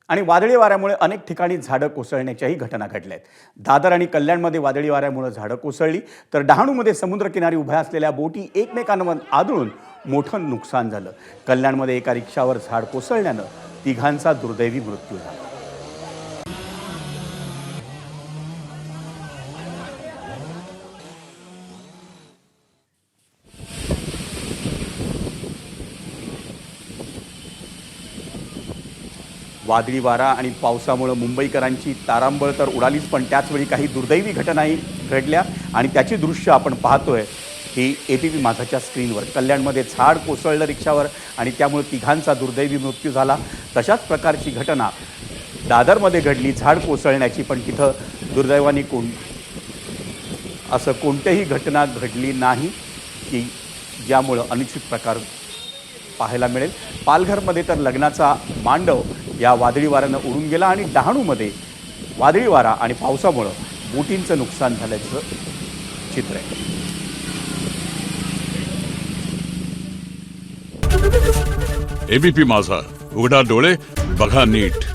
आणि वादळी वाऱ्यामुळे अनेक ठिकाणी झाडं कोसळण्याच्याही घटना घडल्या आहेत. दादर आणि कल्याणमध्ये वादळी वाऱ्यामुळे झाडं कोसळली, तर डहाणूमध्ये समुद्रकिनारी उभ्या असलेल्या बोटी एकमेकांवर आदळून मोठं नुकसान झालं. कल्याणमध्ये एका रिक्षावर झाड कोसळल्यानं तिघांचा दुर्दैवी मृत्यू झाला. वादळी वारा आणि पावसामुळे मुंबईकरांची तारांबळ तर उडालीच, पण त्याचवेळी काही दुर्दैवी घटनाही घडल्या आणि त्याची दृश्य आपण पाहतोय ही ABP माझाच्या स्क्रीनवर. कल्याणमध्ये झाड कोसळलं रिक्षावर आणि त्यामुळे तिघांचा दुर्दैवी मृत्यू झाला. तशाच प्रकारची घटना दादरमध्ये घडली, झाड कोसळण्याची, पण तिथं दुर्दैवाने असं कोणतीही घटना घडली नाही की ज्यामुळं अनुचित प्रकार पाहायला मिळेल. पालघरमध्ये तर लग्नाचा मांडव या वादळी वाऱ्यानं उडून गेला आणि डहाणूमध्ये वादळी वारा आणि पावसामुळं बोटींचं नुकसान झाल्याचं चित्र आहे. ABP माझा, उघडा डोळे बघा नीट.